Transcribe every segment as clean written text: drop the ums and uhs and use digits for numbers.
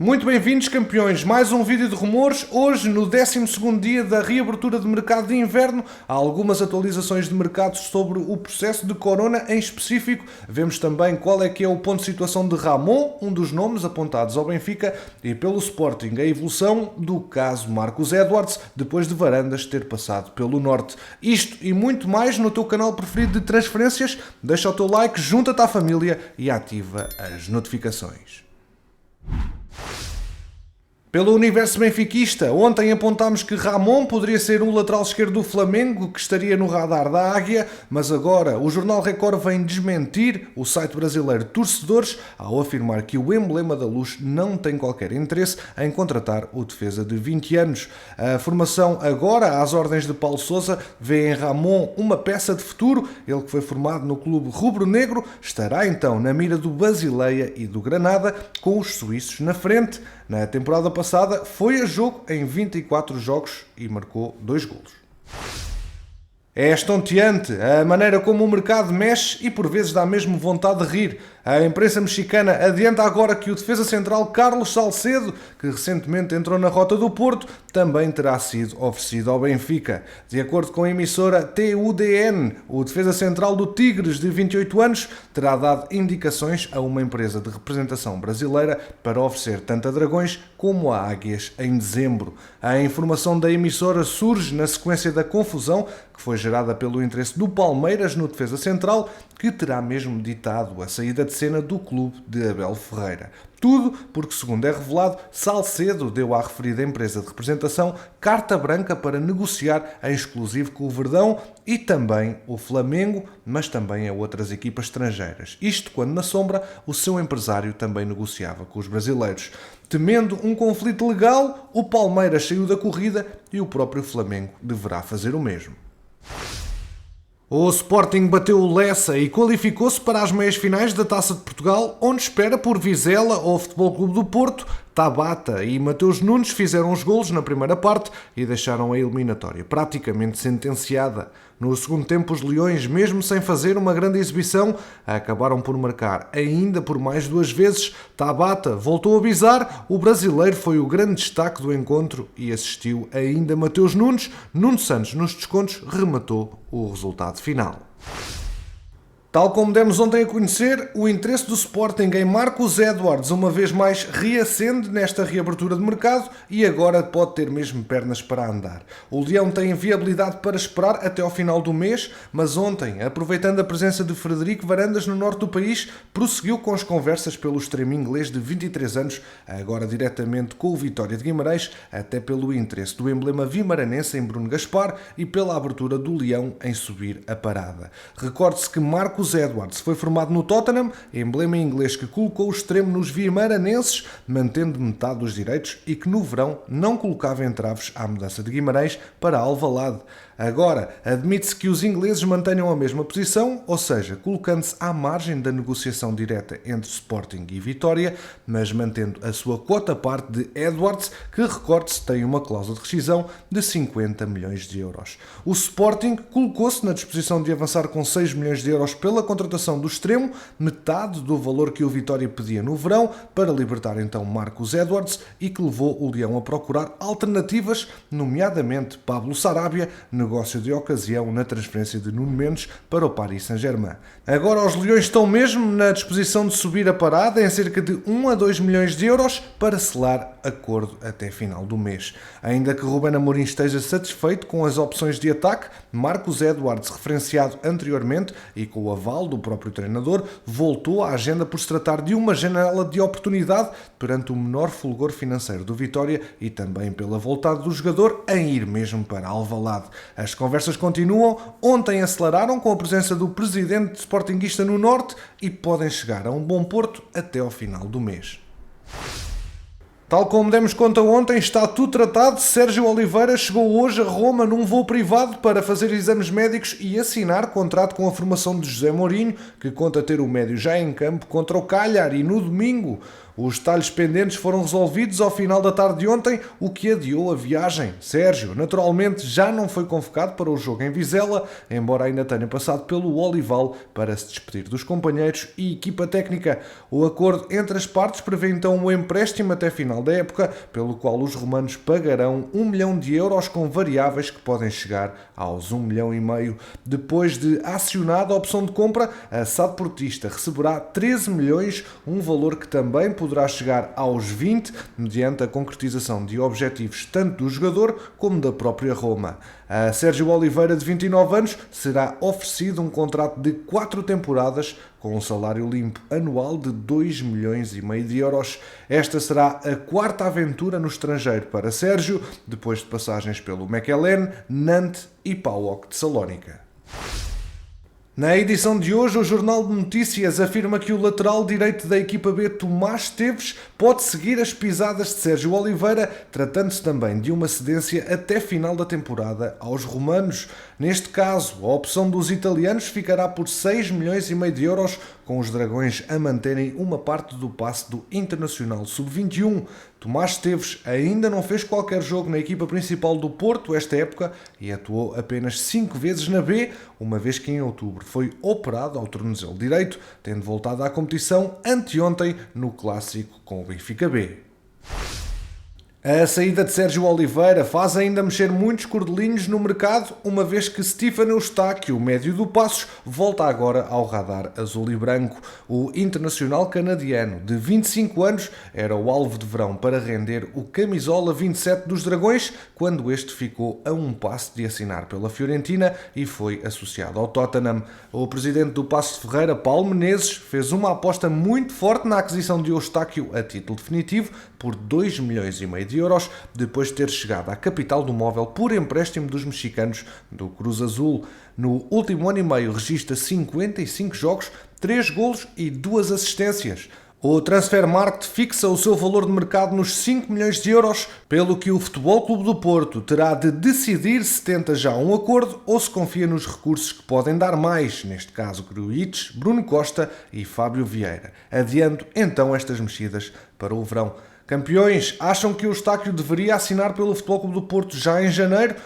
Muito bem-vindos, campeões. Mais um vídeo de rumores. Hoje, no 12º dia da reabertura de mercado de inverno, há algumas atualizações de mercado sobre o processo de Corona em específico. Vemos também qual é que é o ponto de situação de Ramon, um dos nomes apontados ao Benfica, e pelo Sporting, a evolução do caso Marcos Edwards, depois de Varandas ter passado pelo Norte. Isto e muito mais no teu canal preferido de transferências. Deixa o teu like, junta-te à família e ativa as notificações. Pelo universo benfiquista, ontem apontámos que Ramon poderia ser o lateral esquerdo do Flamengo, que estaria no radar da Águia, mas agora o Jornal Record vem desmentir o site brasileiro Torcedores ao afirmar que o emblema da Luz não tem qualquer interesse em contratar o defesa de 20 anos. A formação agora, às ordens de Paulo Sousa, vê em Ramon uma peça de futuro. Ele que foi formado no clube rubro-negro estará então na mira do Basileia e do Granada, com os suíços na frente. Na temporada passada foi a jogo em 24 jogos e marcou 2 golos. É estonteante a maneira como o mercado mexe e por vezes dá mesmo vontade de rir. A imprensa mexicana adianta agora que o defesa central Carlos Salcedo, que recentemente entrou na rota do Porto, também terá sido oferecido ao Benfica. De acordo com a emissora TUDN, o defesa central do Tigres, de 28 anos, terá dado indicações a uma empresa de representação brasileira para oferecer tanto a Dragões como a Águias em dezembro. A informação da emissora surge na sequência da confusão que foi gerada pelo interesse do Palmeiras no defesa central, que terá mesmo ditado a saída de cena do clube de Abel Ferreira. Tudo porque, segundo é revelado, Salcedo deu à referida empresa de representação carta branca para negociar em exclusivo com o Verdão e também o Flamengo, mas também a outras equipas estrangeiras. Isto quando, na sombra, o seu empresário também negociava com os brasileiros. Temendo um conflito legal, o Palmeiras saiu da corrida e o próprio Flamengo deverá fazer o mesmo. O Sporting bateu o Lessa e qualificou-se para as meias-finais da Taça de Portugal, onde espera por Vizela ou Futebol Clube do Porto. Tabata e Mateus Nunes fizeram os golos na primeira parte e deixaram a eliminatória praticamente sentenciada. No segundo tempo, os Leões, mesmo sem fazer uma grande exibição, acabaram por marcar ainda por mais 2 vezes. Tabata voltou a bizar, o brasileiro foi o grande destaque do encontro e assistiu ainda Mateus Nunes. Nuno Santos, nos descontos, rematou o resultado final. Tal como demos ontem a conhecer, o interesse do Sporting em Marcos Edwards uma vez mais reacende nesta reabertura de mercado e agora pode ter mesmo pernas para andar. O Leão tem viabilidade para esperar até ao final do mês, mas ontem, aproveitando a presença de Frederico Varandas no norte do país, prosseguiu com as conversas pelo extremo inglês de 23 anos, agora diretamente com o Vitória de Guimarães, até pelo interesse do emblema vimaranense em Bruno Gaspar e pela abertura do Leão em subir a parada. Recorde-se que Marcos Edwards foi formado no Tottenham, emblema inglês que colocou o extremo nos vimaranenses, mantendo metade dos direitos e que no verão não colocava entraves à mudança de Guimarães para Alvalade. Agora, admite-se que os ingleses mantenham a mesma posição, ou seja, colocando-se à margem da negociação direta entre Sporting e Vitória, mas mantendo a sua quota parte de Edwards, que, recorde-se, tem uma cláusula de rescisão de 50 milhões de euros. O Sporting colocou-se na disposição de avançar com 6 milhões de euros pela contratação do extremo, metade do valor que o Vitória pedia no verão, para libertar então Marcos Edwards e que levou o Leão a procurar alternativas, nomeadamente Pablo Sarabia, negócio de ocasião na transferência de Nuno Mendes para o Paris Saint-Germain. Agora os Leões estão mesmo na disposição de subir a parada em cerca de 1 a 2 milhões de euros para selar acordo até final do mês. Ainda que Ruben Amorim esteja satisfeito com as opções de ataque, Marcos Edwards, referenciado anteriormente e com o aval do próprio treinador, voltou à agenda por se tratar de uma janela de oportunidade perante o menor fulgor financeiro do Vitória e também pela vontade do jogador em ir mesmo para Alvalade. As conversas continuam, ontem aceleraram com a presença do presidente sportinguista no Norte e podem chegar a um bom porto até ao final do mês. Tal como demos conta ontem, está tudo tratado. Sérgio Oliveira chegou hoje a Roma num voo privado para fazer exames médicos e assinar contrato com a formação de José Mourinho, que conta ter o médio já em campo contra o Cagliari no domingo. Os detalhes pendentes foram resolvidos ao final da tarde de ontem, o que adiou a viagem. Sérgio, naturalmente, já não foi convocado para o jogo em Vizela, embora ainda tenha passado pelo Olival para se despedir dos companheiros e equipa técnica. O acordo entre as partes prevê então o empréstimo até final da época, pelo qual os romanos pagarão 1 milhão de euros com variáveis que podem chegar aos 1,5 milhão. Depois de acionada a opção de compra, a SAD Portista receberá 13 milhões, um valor que também poderá chegar aos 20, mediante a concretização de objetivos tanto do jogador como da própria Roma. A Sérgio Oliveira, de 29 anos, será oferecido um contrato de 4 temporadas com um salário limpo anual de 2,5 milhões de euros. Esta será a quarta aventura no estrangeiro para Sérgio, depois de passagens pelo Mechelen, Nantes e PAOK de Salónica. Na edição de hoje, o Jornal de Notícias afirma que o lateral direito da equipa B, Tomás Esteves, pode seguir as pisadas de Sérgio Oliveira, tratando-se também de uma cedência até final da temporada aos romanos. Neste caso, a opção dos italianos ficará por 6,5 milhões de euros, com os dragões a manterem uma parte do passe do Internacional Sub-21. Tomás Esteves ainda não fez qualquer jogo na equipa principal do Porto esta época e atuou apenas 5 vezes na B, uma vez que em outubro foi operado ao tornozelo direito, tendo voltado à competição anteontem no clássico com o Benfica B. A saída de Sérgio Oliveira faz ainda mexer muitos cordelinhos no mercado, uma vez que Stefano Eustáquio, o médio do Passos, volta agora ao radar azul e branco. O internacional canadiano, de 25 anos, era o alvo de verão para render o camisola 27 dos Dragões, quando este ficou a um passo de assinar pela Fiorentina e foi associado ao Tottenham. O presidente do Passos de Ferreira, Paulo Menezes, fez uma aposta muito forte na aquisição de Eustáquio a título definitivo por 2,5 milhões de euros, depois de ter chegado à capital do móvel por empréstimo dos mexicanos do Cruz Azul. No último ano e meio registra 55 jogos, 3 golos e 2 assistências. O Transfermarkt fixa o seu valor de mercado nos 5 milhões de euros, pelo que o Futebol Clube do Porto terá de decidir se tenta já um acordo ou se confia nos recursos que podem dar mais, neste caso Grujic, Bruno Costa e Fábio Vieira, adiando então estas mexidas para o verão. Campeões, acham que o Eustáquio deveria assinar pelo Futebol Clube do Porto já em janeiro?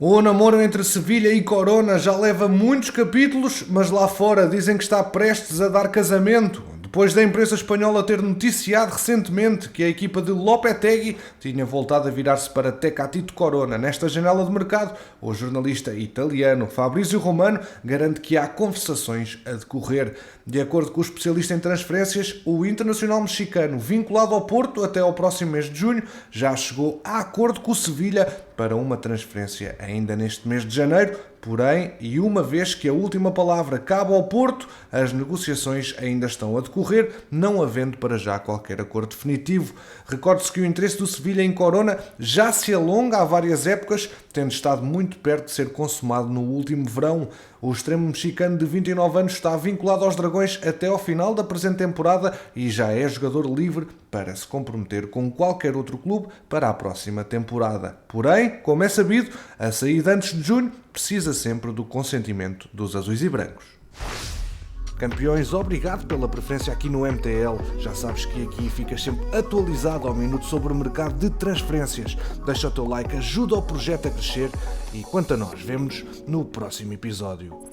O namoro entre Sevilha e Corona já leva muitos capítulos, mas lá fora dizem que está prestes a dar casamento, depois da imprensa espanhola ter noticiado recentemente que a equipa de Lopetegui tinha voltado a virar-se para Tecatito Corona. Nesta janela de mercado, o jornalista italiano Fabrizio Romano garante que há conversações a decorrer. De acordo com o especialista em transferências, o internacional mexicano, vinculado ao Porto até ao próximo mês de junho, já chegou a acordo com o Sevilha para uma transferência ainda neste mês de janeiro. Porém, e uma vez que a última palavra cabe ao Porto, as negociações ainda estão a decorrer, não havendo para já qualquer acordo definitivo. Recorde-se que o interesse do Sevilha em Corona já se alonga há várias épocas, tendo estado muito perto de ser consumado no último verão. O extremo mexicano de 29 anos está vinculado aos Dragões até ao final da presente temporada e já é jogador livre para se comprometer com qualquer outro clube para a próxima temporada. Porém, como é sabido, a saída antes de junho precisa sempre do consentimento dos azuis e brancos. Campeões, obrigado pela preferência aqui no MTL. Já sabes que aqui ficas sempre atualizado ao minuto sobre o mercado de transferências. Deixa o teu like, ajuda o projeto a crescer e quanto a nós, vemo-nos no próximo episódio.